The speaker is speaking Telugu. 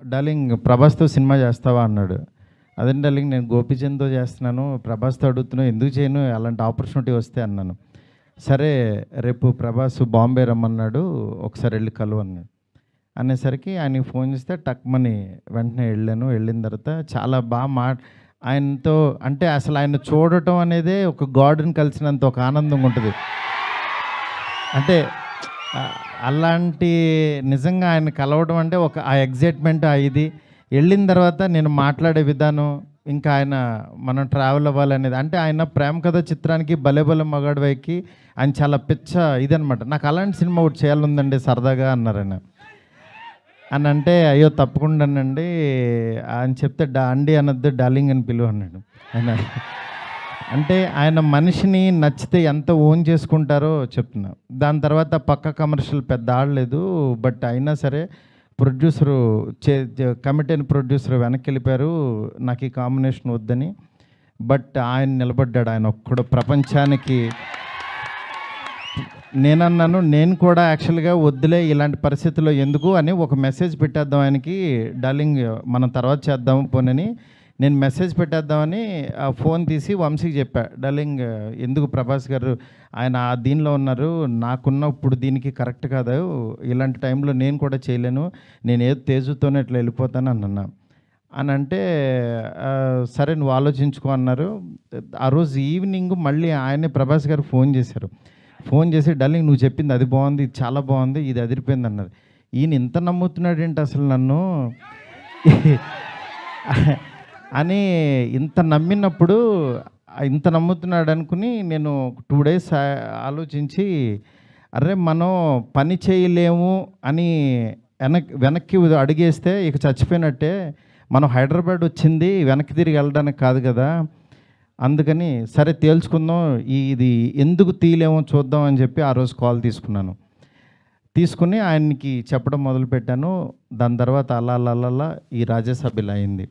డార్లింగ్ ప్రభాస్‌తో సినిమా చేస్తావా అన్నాడు. అదేంటి డార్లింగ్ నేను గోపీచంద్‌తో చేస్తున్నాను. ప్రభాస్‌తో అడుగుతున్నావు ఎందుకు చేయను? అలాంటి ఆపర్చునిటీ వస్తే అన్నాను. సరే రేపు ప్రభాస్ బాంబే రమ్మన్నాడు. ఒకసారి ఎళ్లి కలువు అన్నాడు. అనేసరికి ఆయనకి ఫోన్ చేస్తే టక్‌మని వెంటనే వెళ్ళాను. వెళ్ళిన తర్వాత చాలా ఆయనతో అంటే అసలు ఆయన చూడటం అనేదే ఒక గాడ్‌ని కలిసినంత ఒక ఆనందంగా ఉంటది. అంటే అలాంటి నిజంగా ఆయన కలవడం అంటే ఒక ఆ ఎగ్జైట్‌మెంట్ ఇది వెళ్ళిన తర్వాత నేను మాట్లాడే విధానం, ఇంకా ఆయన మనం ట్రావెల్ అవ్వాలనేది అంటే ఆయన ప్రేమ కథ చిత్రానికి 'భలే భలే మగాడివై'కి ఆయన చాలా పిచ్చ ఇదనమాట. నాకు అలాంటి సినిమా ఒకటి చేయాలుందండి సరదాగా అన్నారాయన. అని అంటే అయ్యో తప్పకుండానండి అని చెప్తే అండి అనొద్దు డార్లింగ్ అని పిలువు అన్నాడు ఆయన. అంటే ఆయన మనిషిని నచ్చితే ఎంత ఓన్ చేసుకుంటారో చెప్తున్నా. దాని తర్వాత పక్క కమర్షియల్ పెద్ద ఆడలేదు. బట్ అయినా సరే ప్రొడ్యూసరు కమిటీ అయిన ప్రొడ్యూసర్ వెనక్కి వెళ్ళిపోయారు నాకు ఈ కాంబినేషన్ వద్దని. బట్ ఆయన నిలబడ్డాడు. ఆయన ఒక్కడు ప్రపంచానికి. నేనన్నాను నేను కూడా యాక్చువల్గా వద్దులే ఇలాంటి పరిస్థితుల్లో ఎందుకు అని ఒక మెసేజ్ పెట్టేద్దాం ఆయనకి, డార్లింగ్ మనం తర్వాత చేద్దాము పోనని నేను మెసేజ్ పెట్టేద్దామని ఫోన్ తీసి వంశీకి చెప్పా. డార్లింగ్ ఎందుకు ప్రభాస్ గారు ఆయన దీనిలో ఉన్నారు, నాకున్నప్పుడు దీనికి కరెక్ట్ కాదు, ఇలాంటి టైంలో నేను కూడా చేయలేను, నేను ఏదో తేజుతోనే ఇట్లా వెళ్ళిపోతాను అన్నా. అని అంటే సరే నువ్వు ఆలోచించుకో అన్నారు. ఆ రోజు ఈవినింగ్ మళ్ళీ ఆయనే ప్రభాస్ గారు ఫోన్ చేశారు. ఫోన్ చేసి డార్లింగ్ నువ్వు చెప్పింది అది బాగుంది, ఇది చాలా బాగుంది, ఇది అదిరిపోయింది అన్నారు. ఈయన ఇంత నమ్ముతున్నాడు ఏంటి అసలు నన్ను అని ఇంత నమ్మినప్పుడు ఇంత నమ్ముతున్నాడు అనుకుని నేను 2 days ఆలోచించి అరే మనం పని చేయలేము అని వెనక్కి అడిగేస్తే ఇక చచ్చిపోయినట్టే. మనం హైదరాబాద్ వచ్చింది వెనక్కి తిరిగి వెళ్ళడానికి కాదు కదా, అందుకని సరే తేల్చుకుందాం ఇది ఎందుకు తీయలేమో చూద్దాం అని చెప్పి ఆ రోజు కాల్ తీసుకుని ఆయనకి చెప్పడం మొదలుపెట్టాను. దాని తర్వాత అలా ఈ రాజ్యసభ ఇలా అయింది.